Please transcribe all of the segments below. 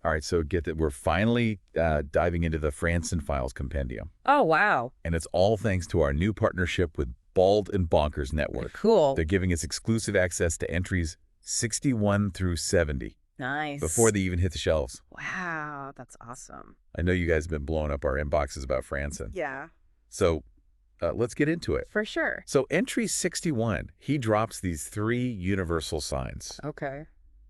All right, so get that we're finally diving into the FrandsenFiles Compendium. Oh, wow. And it's all thanks to our new partnership with Bald and Bonkers Network. Cool. They're giving us exclusive access to entries 61 through 70 Nice. before they even hit the shelves. Wow, that's awesome. I know you guys have been blowing up our inboxes about Frandsen. Yeah. So let's get into it. For sure. So entry 61, he drops these 3 universal signs Okay.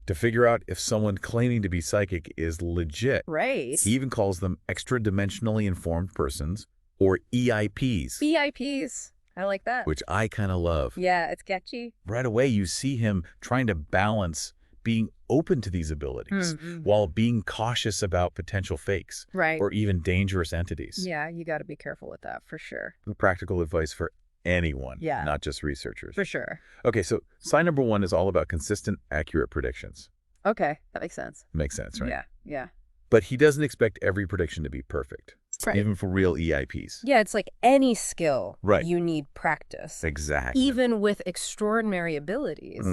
to figure out if someone claiming to be psychic is legit. Right. He even calls them extra-dimensionally informed persons, or EIPs. EIPs. I like that. Which I kind of love. Yeah, it's catchy. Right away, you see him trying to balance being open to these abilities while being cautious about potential fakes Right. or even dangerous entities. Yeah, you got to be careful with that for sure. Practical advice for anyone, Yeah. not just researchers. For sure. Okay, so sign number 1 is all about consistent, accurate predictions. Okay, that makes sense. Makes sense, right? Yeah, yeah. But he doesn't expect every prediction to be perfect, Right. even for real EIPs. Yeah, it's like any skill. Right. You need practice. Exactly. Even with extraordinary abilities,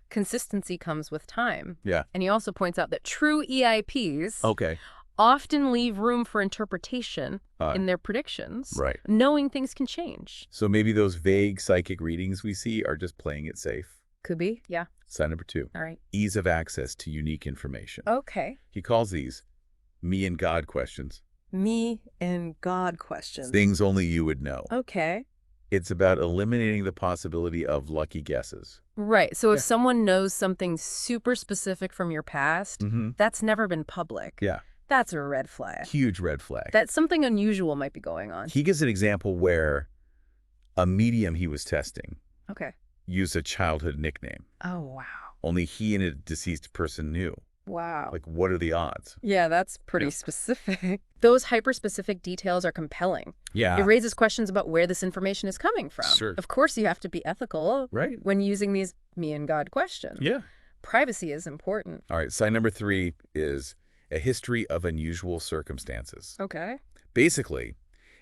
consistency comes with time. Yeah. And he also points out that true EIPs Okay. often leave room for interpretation in their predictions, Right. knowing things can change. So maybe those vague psychic readings we see are just playing it safe. Could be, yeah. Sign number 2. All right. Ease of access to unique information. Okay. He calls these me and God questions. Me and God questions. Things only you would know. Okay. It's about eliminating the possibility of lucky guesses. Right. So if someone knows something super specific from your past, that's never been public. Yeah. That's a red flag. Huge red flag. That something unusual might be going on. He gives an example where a medium he was testing Okay. used a childhood nickname. Oh, wow. Only he and a deceased person knew. Wow. Like, what are the odds? Yeah, that's pretty specific. Those hyper-specific details are compelling. Yeah. It raises questions about where this information is coming from. Sure. Of course, you have to be ethical when using these me and God questions. Yeah. Privacy is important. All right. Sign number 3 is a history of unusual circumstances. Okay. Basically,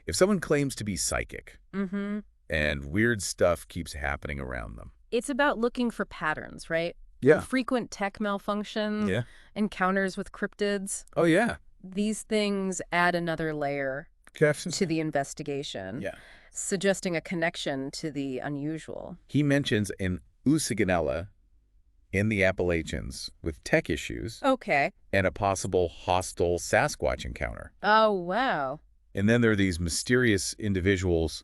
if someone claims to be psychic and weird stuff keeps happening around them. It's about looking for patterns, right? Yeah. Frequent tech malfunctions, encounters with cryptids. Oh, yeah. These things add another layer to the investigation, suggesting a connection to the unusual. He mentions an Usiganella in the Appalachians with tech issues and a possible hostile Sasquatch encounter. Oh, wow. And then there are these mysterious individuals,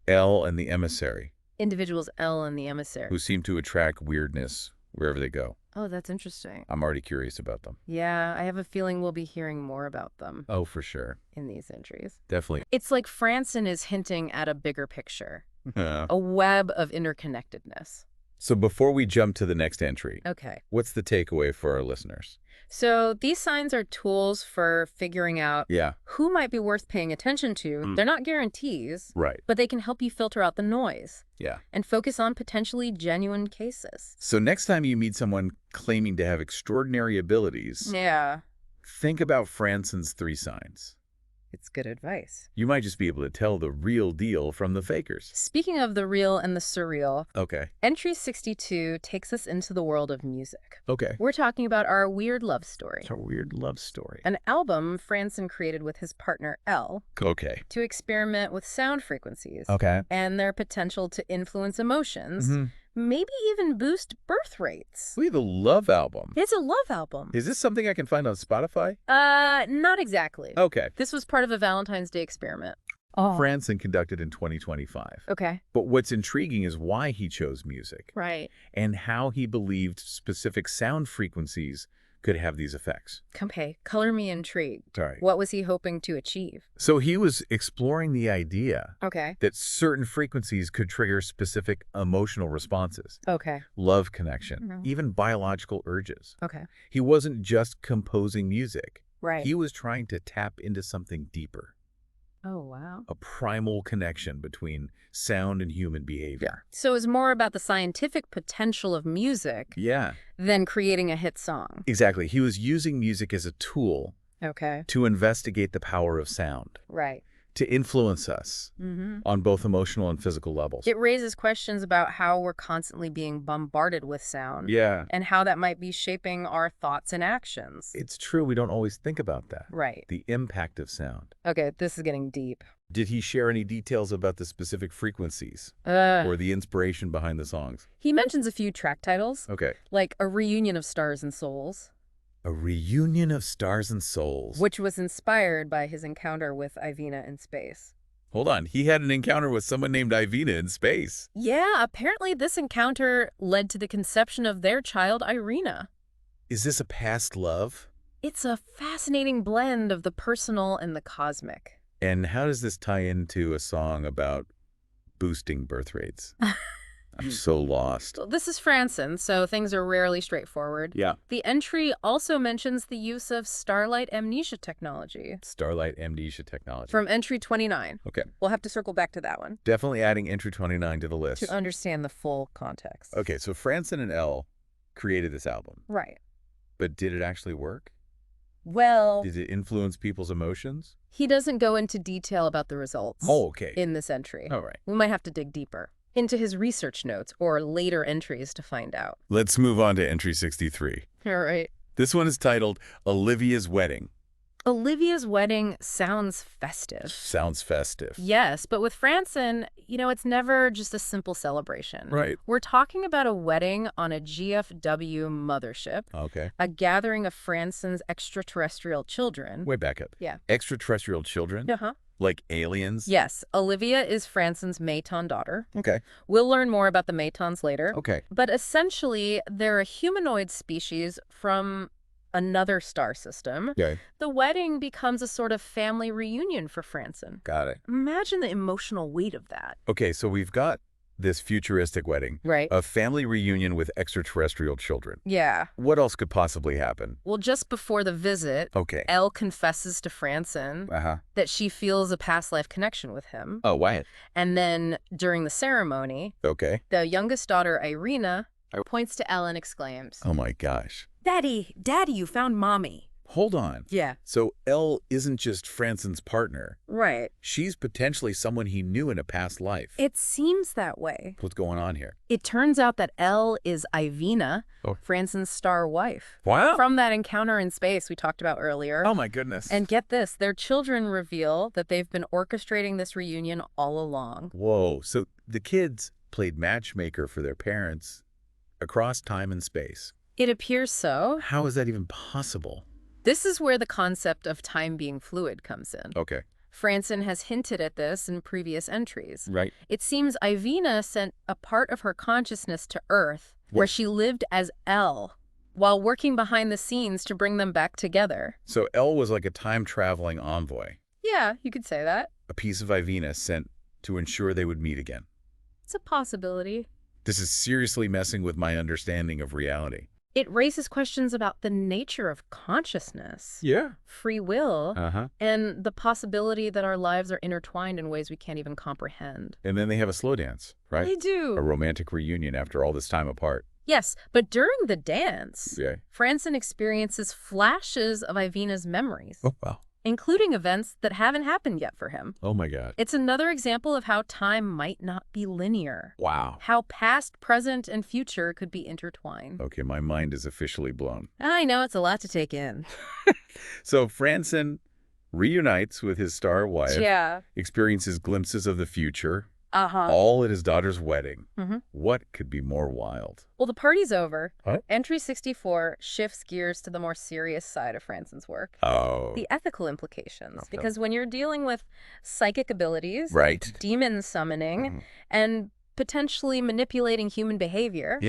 L and the Emissary. Individuals L and the Emissary. Who seem to attract weirdness wherever they go. Oh, that's interesting. I'm already curious about them. Yeah, I have a feeling we'll be hearing more about them. Oh, for sure. In these entries. Definitely. It's like Frandsen is hinting at a bigger picture. A web of interconnectedness. So before we jump to the next entry, what's the takeaway for our listeners? So these signs are tools for figuring out who might be worth paying attention to. They're not guarantees, but they can help you filter out the noise and focus on potentially genuine cases. So next time you meet someone claiming to have extraordinary abilities, think about Frandsen's 3 signs. It's good advice. You might just be able to tell the real deal from the fakers. Speaking of the real and the surreal, Okay. entry 62 takes us into the world of music. Okay. We're talking about our weird love story. It's a weird love story. An album Frandsen created with his partner L Okay. to experiment with sound frequencies and their potential to influence emotions, maybe even boost birth rates. We have a love album. It's a love album. Is this something I can find on Spotify? Not exactly. Okay. This was part of a Valentine's Day experiment. Frandsen conducted in 2025. Okay. But what's intriguing is why he chose music. Right. And how he believed specific sound frequencies could have these effects. Okay, color me intrigued. Sorry. What was he hoping to achieve? So he was exploring the idea that certain frequencies could trigger specific emotional responses. Love connection, even biological urges. He wasn't just composing music. He was trying to tap into something deeper. Oh, wow. A primal connection between sound and human behavior. So it's more about the scientific potential of music than creating a hit song. Exactly. He was using music as a tool to investigate the power of sound. Right. to influence us on both emotional and physical levels. It raises questions about how we're constantly being bombarded with sound. Yeah. And how that might be shaping our thoughts and actions. It's true. We don't always think about that. Right. The impact of sound. Okay, this is getting deep. Did he share any details about the specific frequencies or the inspiration behind the songs? He mentions a few track titles. Okay. Like A Reunion of Stars and Souls. A Reunion of Stars and Souls. Which was inspired by his encounter with Ivina in space. Hold on. He had an encounter with someone named Ivina in space. Yeah, apparently this encounter led to the conception of their child, Irina. Is this a past love? It's a fascinating blend of the personal and the cosmic. And how does this tie into a song about boosting birth rates? I'm so lost. This is Frandsen, so things are rarely straightforward. Yeah. The entry also mentions the use of starlight amnesia technology. Starlight amnesia technology. From entry 29. Okay. We'll have to circle back to that one. Definitely adding entry 29 to the list. To understand the full context. Okay, so Frandsen and Elle created this album. Right. But did it actually work? Well... Did it influence people's emotions? He doesn't go into detail about the results. Oh, okay. In this entry. All right. We might have to dig deeper into his research notes or later entries to find out. Let's move on to entry 63. All right. This one is titled Olivia's Wedding. Olivia's wedding sounds festive. Sounds festive. Yes, but with Frandsen, it's never just a simple celebration. Right. We're talking about a wedding on a GFW mothership. Okay. A gathering of Frandsen's extraterrestrial children. Wait, back up. Yeah. Extraterrestrial children? Uh-huh. Like aliens? Yes. Olivia is Frandsen's Maton daughter. Okay. We'll learn more about the Matons later. Okay. But essentially, they're a humanoid species from another star system. Okay. The wedding becomes a sort of family reunion for Frandsen. Got it. Imagine the emotional weight of that. Okay, so we've got this futuristic wedding. Right. A family reunion with extraterrestrial children. Yeah. What else could possibly happen? Well, just before the visit, Okay. Elle confesses to Frandsen that she feels a past life connection with him. Oh, why? And then during the ceremony, okay, the youngest daughter, Irina, points to Elle and exclaims, "Oh my gosh. Daddy, you found Mommy." Hold on. Yeah. So Elle isn't just Frandsen's partner. Right. She's potentially someone he knew in a past life. It seems that way. What's going on here? It turns out that Elle is Ivina, Frandsen's star wife. Wow. From that encounter in space we talked about earlier. Oh my goodness. And get this, their children reveal that they've been orchestrating this reunion all along. Whoa. So the kids played matchmaker for their parents across time and space. It appears so. How is that even possible? This is where the concept of time being fluid comes in. Okay. Frandsen has hinted at this in previous entries. Right. It seems Ivina sent a part of her consciousness to Earth, where she lived as Elle, while working behind the scenes to bring them back together. So Elle was like a time-traveling envoy. Yeah, you could say that. A piece of Ivina sent to ensure they would meet again. It's a possibility. This is seriously messing with my understanding of reality. It raises questions about the nature of consciousness, free will, and the possibility that our lives are intertwined in ways we can't even comprehend. And then they have a slow dance, right? They do. A romantic reunion after all this time apart. Yes, but during the dance, Frandsen experiences flashes of Ivina's memories. Oh, wow. Including events that haven't happened yet for him. Oh my God. It's another example of how time might not be linear. Wow. How past, present, and future could be intertwined. Okay, my mind is officially blown. I know, it's a lot to take in. So Frandsen reunites with his star wife. Yeah. Experiences glimpses of the future. All at his daughter's wedding. What could be more wild? Well, the party's over. Entry 64 shifts gears to the more serious side of Frandsen's work. The ethical implications. Because when you're dealing with psychic abilities, demon summoning, and potentially manipulating human behavior,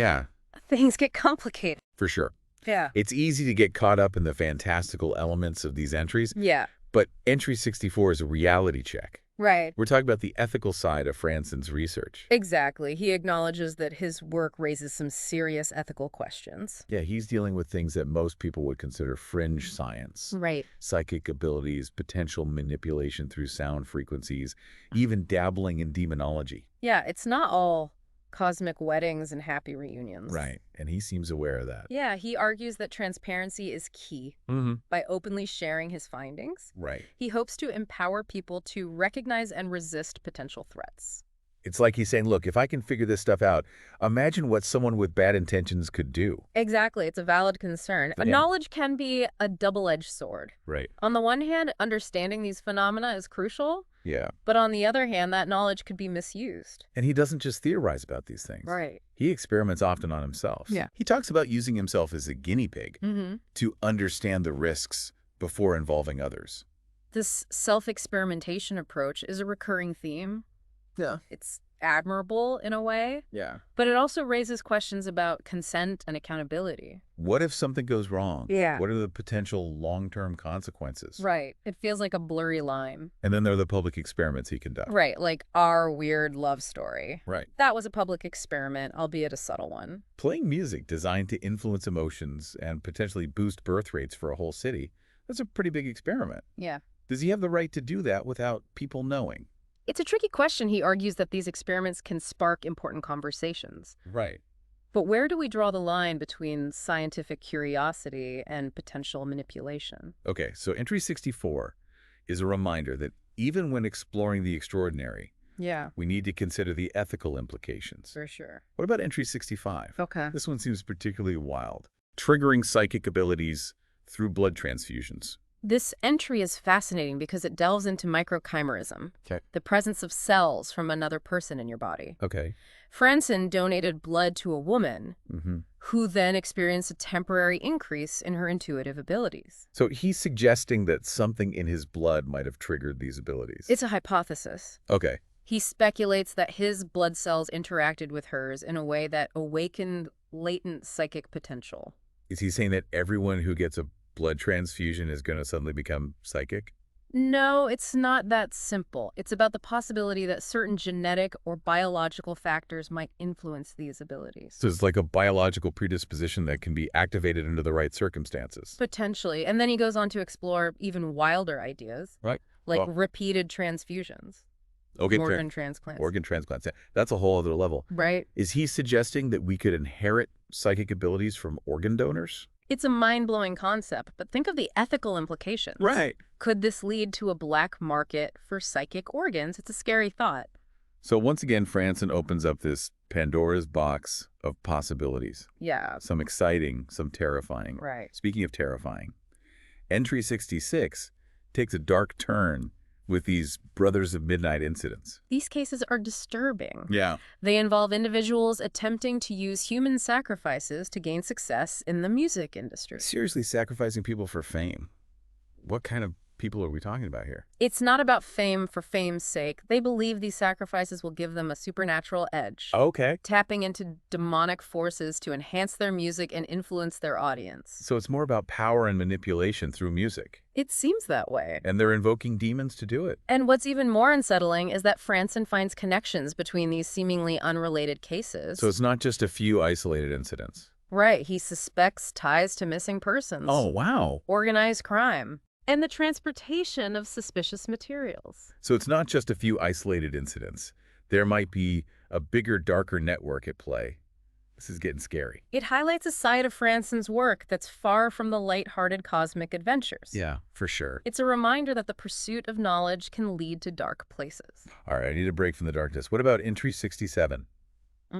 things get complicated. For sure. Yeah. It's easy to get caught up in the fantastical elements of these entries. Yeah. But entry 64 is a reality check. Right. We're talking about the ethical side of Frandsen's research. Exactly. He acknowledges that his work raises some serious ethical questions. Yeah, he's dealing with things that most people would consider fringe science. Right. Psychic abilities, potential manipulation through sound frequencies, even dabbling in demonology. Yeah, it's not all cosmic weddings and happy reunions. Right, and he seems aware of that. Yeah, he argues that transparency is key. By openly sharing his findings, he hopes to empower people to recognize and resist potential threats. It's like he's saying, look, if I can figure this stuff out, imagine what someone with bad intentions could do. Exactly. It's a valid concern. Yeah. Knowledge can be a double-edged sword. Right. On the one hand, understanding these phenomena is crucial. Yeah. But on the other hand, that knowledge could be misused. And he doesn't just theorize about these things. Right. He experiments often on himself. Yeah. He talks about using himself as a guinea pig to understand the risks before involving others. This self-experimentation approach is a recurring theme. Yeah. It's admirable in a way. Yeah. But it also raises questions about consent and accountability. What if something goes wrong? Yeah. What are the potential long-term consequences? Right. It feels like a blurry line. And then there are the public experiments he conducts. Right. Like our weird love story. Right. That was a public experiment, albeit a subtle one. Playing music designed to influence emotions and potentially boost birth rates for a whole city, that's a pretty big experiment. Yeah. Does he have the right to do that without people knowing? It's a tricky question. He argues that these experiments can spark important conversations. Right. But where do we draw the line between scientific curiosity and potential manipulation? Okay, so entry 64 is a reminder that even when exploring the extraordinary, we need to consider the ethical implications. For sure. What about entry 65? Okay. This one seems particularly wild. Triggering psychic abilities through blood transfusions. This entry is fascinating because it delves into microchimerism, the presence of cells from another person in your body. Okay. Frandsen donated blood to a woman who then experienced a temporary increase in her intuitive abilities. So he's suggesting that something in his blood might have triggered these abilities. It's a hypothesis. Okay. He speculates that his blood cells interacted with hers in a way that awakened latent psychic potential. Is he saying that everyone who gets a blood transfusion is going to suddenly become psychic? No, it's not that simple. It's about the possibility that certain genetic or biological factors might influence these abilities. So it's like a biological predisposition that can be activated under the right circumstances. Potentially. And then he goes on to explore even wilder ideas. Right. Like repeated transfusions. Organ transplants. Organ transplants. Yeah. That's a whole other level. Right. Is he suggesting that we could inherit psychic abilities from organ donors? It's a mind-blowing concept, but think of the ethical implications. Right. Could this lead to a black market for psychic organs? It's a scary thought. So once again, Frandsen opens up this Pandora's box of possibilities. Yeah. Some exciting, some terrifying. Right. Speaking of terrifying, entry 66 takes a dark turn with these Brothers of Midnight incidents. These cases are disturbing. Yeah. They involve individuals attempting to use human sacrifices to gain success in the music industry. Seriously, sacrificing people for fame. What kind of people are we talking about here? It's not about fame for fame's sake. They believe these sacrifices will give them a supernatural edge. Okay. Tapping into demonic forces to enhance their music and influence their audience. So it's more about power and manipulation through music. It seems that way. And they're invoking demons to do it. And what's even more unsettling is that Frandsen finds connections between these seemingly unrelated cases. So it's not just a few isolated incidents. Right. He suspects ties to missing persons. Oh, wow. Organized crime. And the transportation of suspicious materials. So it's not just a few isolated incidents. There might be a bigger, darker network at play. This is getting scary. It highlights a side of Frandsen's work that's far from the light-hearted cosmic adventures. Yeah, for sure. It's a reminder that the pursuit of knowledge can lead to dark places. All right, I need a break from the darkness. What about entry 67?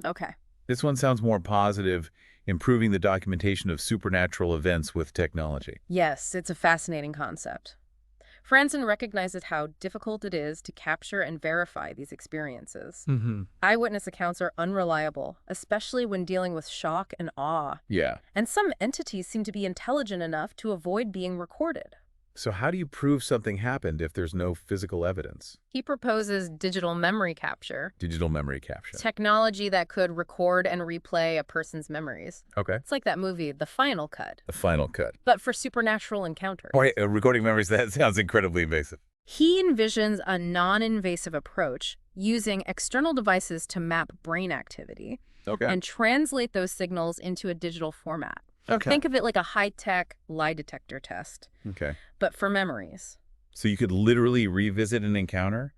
Okay. This one sounds more positive, improving the documentation of supernatural events with technology. Yes, it's a fascinating concept. Frandsen recognizes how difficult it is to capture and verify these experiences. Eyewitness accounts are unreliable, especially when dealing with shock and awe. Yeah. And some entities seem to be intelligent enough to avoid being recorded. So how do you prove something happened if there's no physical evidence? He proposes digital memory capture. Digital memory capture. Technology that could record and replay a person's memories. Okay. It's like that movie, The Final Cut. The Final Cut. But for supernatural encounters. Oh, wait, recording memories, that sounds incredibly invasive. He envisions a non-invasive approach using external devices to map brain activity and translate those signals into a digital format. Okay. Think of it like a high-tech lie detector test. Okay. But for memories. So you could literally revisit an encounter,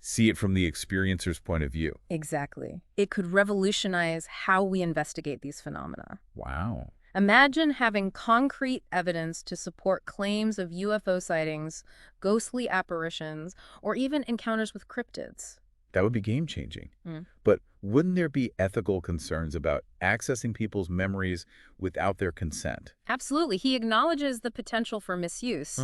See it from the experiencer's point of view. Exactly. It could revolutionize how we investigate these phenomena. Wow. Imagine having concrete evidence to support claims of UFO sightings, ghostly apparitions, or even encounters with cryptids. That would be game-changing. But wouldn't there be ethical concerns about accessing people's memories without their consent? Absolutely. He acknowledges the potential for misuse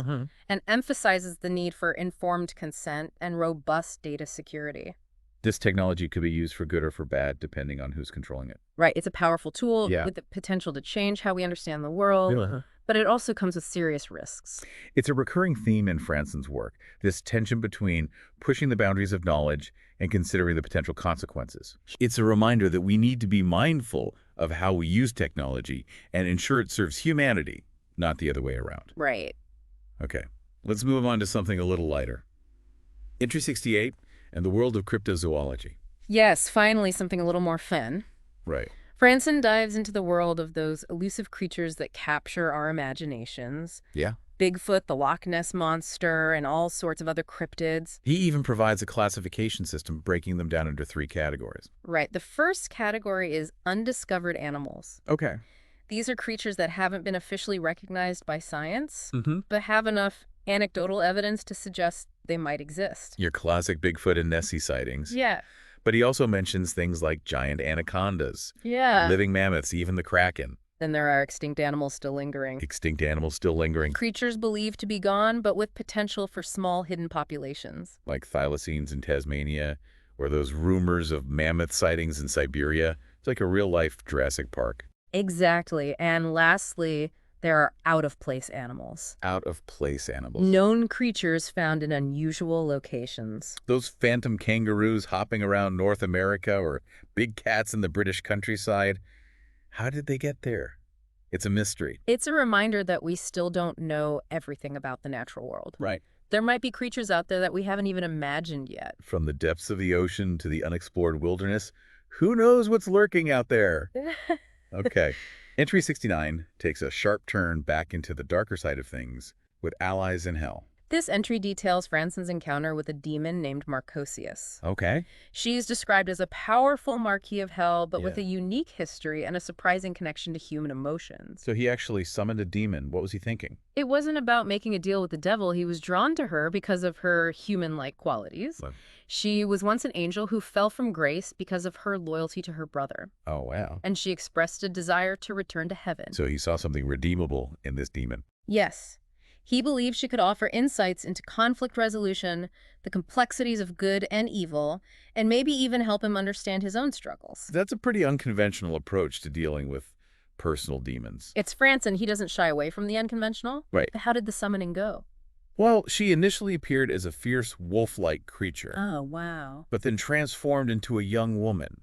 and emphasizes the need for informed consent and robust data security. This technology could be used for good or for bad, depending on who's controlling it. Right. It's a powerful tool with the potential to change how we understand the world, but it also comes with serious risks. It's a recurring theme in Frandsen's work, this tension between pushing the boundaries of knowledge and considering the potential consequences. It's a reminder that we need to be mindful of how we use technology and ensure it serves humanity, not the other way around. Right. Okay, let's move on to something a little lighter. Entry 68 and the world of cryptozoology. Yes, finally something a little more fun. Right. Frandsen dives into the world of those elusive creatures that capture our imaginations. Yeah. Bigfoot, the Loch Ness Monster, and all sorts of other cryptids. He even provides a classification system breaking them down into 3 categories. Right. The first category is undiscovered animals. Okay. These are creatures that haven't been officially recognized by science, but have enough anecdotal evidence to suggest they might exist. Your classic Bigfoot and Nessie sightings. Yeah. But he also mentions things like giant anacondas, living mammoths, even the kraken. Then there are extinct animals still lingering. Extinct animals still lingering. Creatures believed to be gone, but with potential for small hidden populations. Like thylacines in Tasmania, or those rumors of mammoth sightings in Siberia. It's like a real-life Jurassic Park. Exactly. And lastly, there are out-of-place animals. Out-of-place animals. Known creatures found in unusual locations. Those phantom kangaroos hopping around North America or big cats in the British countryside. How did they get there? It's a mystery. It's a reminder that we still don't know everything about the natural world. Right. There might be creatures out there that we haven't even imagined yet. From the depths of the ocean to the unexplored wilderness, who knows what's lurking out there? Okay. Entry 69 takes a sharp turn back into the darker side of things with allies in hell. This entry details Frandsen's encounter with a demon named Marcosius. Okay. She's described as a powerful Marquis of Hell, but with a unique history and a surprising connection to human emotions. So he actually summoned a demon. What was he thinking? It wasn't about making a deal with the devil. He was drawn to her because of her human-like qualities. What? She was once an angel who fell from grace because of her loyalty to her brother. Oh, wow. And she expressed a desire to return to heaven. So he saw something redeemable in this demon. Yes. He believed she could offer insights into conflict resolution, the complexities of good and evil, and maybe even help him understand his own struggles. That's a pretty unconventional approach to dealing with personal demons. It's Frandsen. He doesn't shy away from the unconventional. Right. But how did the summoning go? Well, she initially appeared as a fierce wolf-like creature. Oh, wow. But then transformed into a young woman.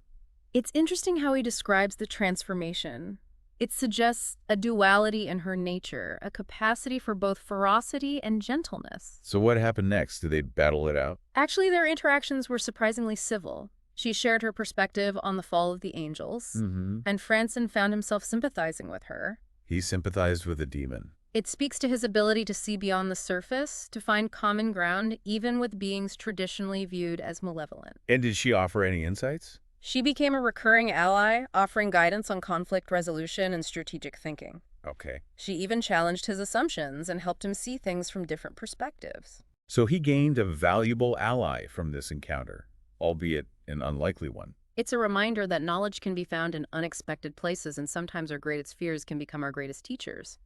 It's interesting how he describes the transformation. It suggests a duality in her nature, a capacity for both ferocity and gentleness. So what happened next? Did they battle it out? Actually, their interactions were surprisingly civil. She shared her perspective on the fall of the angels, and Frandsen found himself sympathizing with her. He sympathized with the demon. It speaks to his ability to see beyond the surface, to find common ground, even with beings traditionally viewed as malevolent. And did she offer any insights? She became a recurring ally, offering guidance on conflict resolution and strategic thinking. Okay. She even challenged his assumptions and helped him see things from different perspectives. So he gained a valuable ally from this encounter, albeit an unlikely one. It's a reminder that knowledge can be found in unexpected places, and sometimes our greatest fears can become our greatest teachers.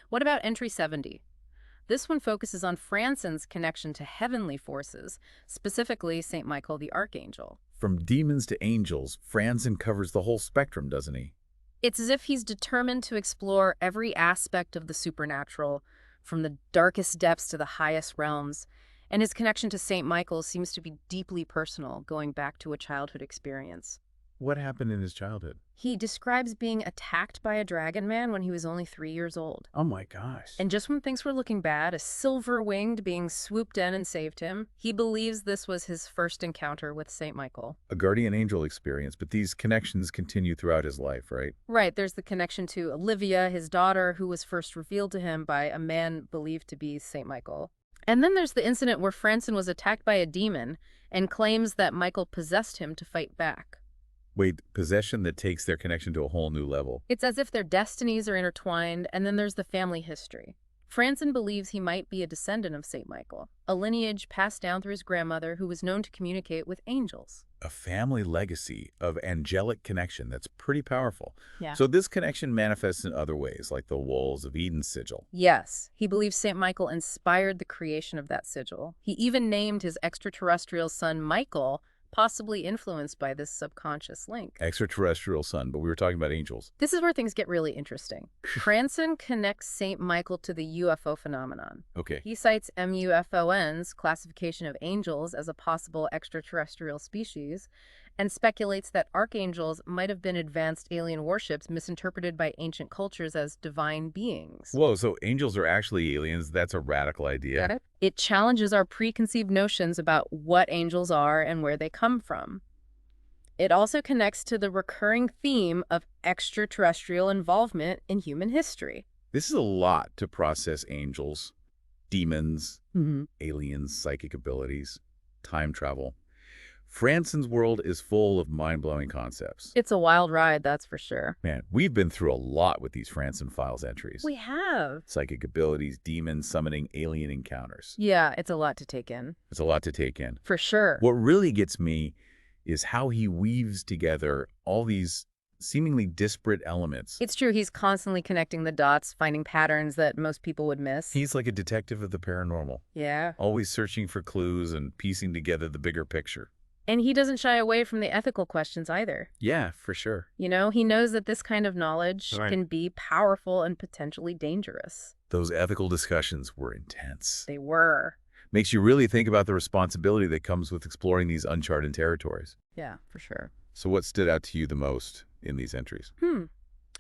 What about entry 70? This one focuses on Frandsen's connection to heavenly forces, specifically St. Michael the Archangel. From demons to angels, Frandsen covers the whole spectrum, doesn't he? It's as if he's determined to explore every aspect of the supernatural, from the darkest depths to the highest realms, and his connection to St. Michael seems to be deeply personal, going back to a childhood experience. What happened in his childhood? He describes being attacked by a dragon man when he was only 3 years old. Oh my gosh. And just when things were looking bad, a silver-winged being swooped in and saved him. He believes this was his first encounter with St. Michael. A guardian angel experience, but these connections continue throughout his life, right? Right. There's the connection to Olivia, his daughter, who was first revealed to him by a man believed to be St. Michael. And then there's the incident where Frandsen was attacked by a demon and claims that Michael possessed him to fight back. Wait, possession that takes their connection to a whole new level. It's as if their destinies are intertwined, and then there's the family history. Frandsen believes he might be a descendant of St. Michael, a lineage passed down through his grandmother who was known to communicate with angels. A family legacy of angelic connection that's pretty powerful. Yeah. So this connection manifests in other ways, like the Walls of Eden sigil. Yes, he believes St. Michael inspired the creation of that sigil. He even named his extraterrestrial son Michael, possibly influenced by this subconscious link. Extraterrestrial son, but we were talking about angels. This is where things get really interesting. Frandsen connects St. Michael to the UFO phenomenon. Okay. He cites MUFON's classification of angels as a possible extraterrestrial species and speculates that archangels might have been advanced alien warships misinterpreted by ancient cultures as divine beings. Whoa, so angels are actually aliens? That's a radical idea. Get it? It challenges our preconceived notions about what angels are and where they come from. It also connects to the recurring theme of extraterrestrial involvement in human history. This is a lot to process: angels, demons, aliens, psychic abilities, time travel. Frandsen's world is full of mind-blowing concepts. It's a wild ride, that's for sure. Man, we've been through a lot with these FrandsenFiles entries. We have. Psychic abilities, demons, summoning alien encounters. Yeah, it's a lot to take in. It's a lot to take in. For sure. What really gets me is how he weaves together all these seemingly disparate elements. It's true, he's constantly connecting the dots, finding patterns that most people would miss. He's like a detective of the paranormal. Yeah. Always searching for clues and piecing together the bigger picture. And he doesn't shy away from the ethical questions either. Yeah, for sure. You know, he knows that this kind of knowledge can be powerful and potentially dangerous. Those ethical discussions were intense. They were. Makes you really think about the responsibility that comes with exploring these uncharted territories. Yeah, for sure. So what stood out to you the most in these entries?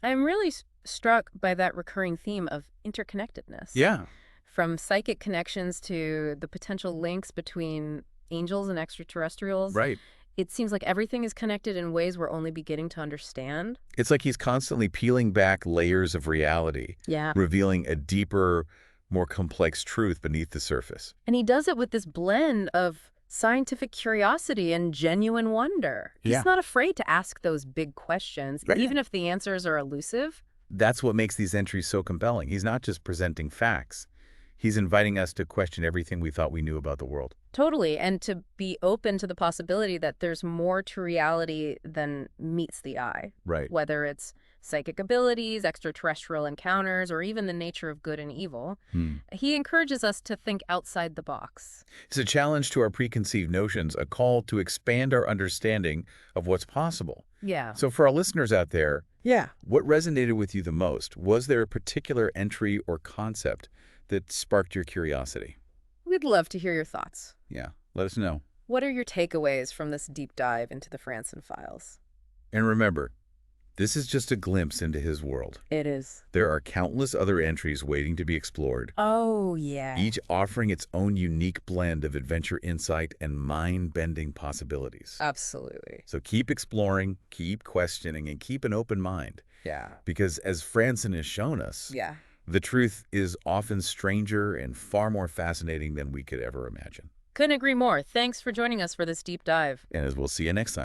I'm really struck by that recurring theme of interconnectedness. Yeah. From psychic connections to the potential links between angels and extraterrestrials. Right. It seems like everything is connected in ways we're only beginning to understand. It's like he's constantly peeling back layers of reality. Yeah. Revealing a deeper, more complex truth beneath the surface. And he does it with this blend of scientific curiosity and genuine wonder. Yeah. He's not afraid to ask those big questions, even if the answers are elusive. That's what makes these entries so compelling. He's not just presenting facts. He's inviting us to question everything we thought we knew about the world. Totally, and to be open to the possibility that there's more to reality than meets the eye. Right. Whether it's psychic abilities, extraterrestrial encounters, or even the nature of good and evil. He encourages us to think outside the box. It's a challenge to our preconceived notions, a call to expand our understanding of what's possible. Yeah. So for our listeners out there, what resonated with you the most? Was there a particular entry or concept that sparked your curiosity? We'd love to hear your thoughts. Yeah, let us know. What are your takeaways from this deep dive into the Frandsen files? And remember, this is just a glimpse into his world. It is. There are countless other entries waiting to be explored. Oh, yeah. Each offering its own unique blend of adventure insight and mind-bending possibilities. Absolutely. So keep exploring, keep questioning, and keep an open mind. Yeah. Because as Frandsen has shown us, the truth is often stranger and far more fascinating than we could ever imagine. Couldn't agree more. Thanks for joining us for this deep dive. And as we'll see you next time.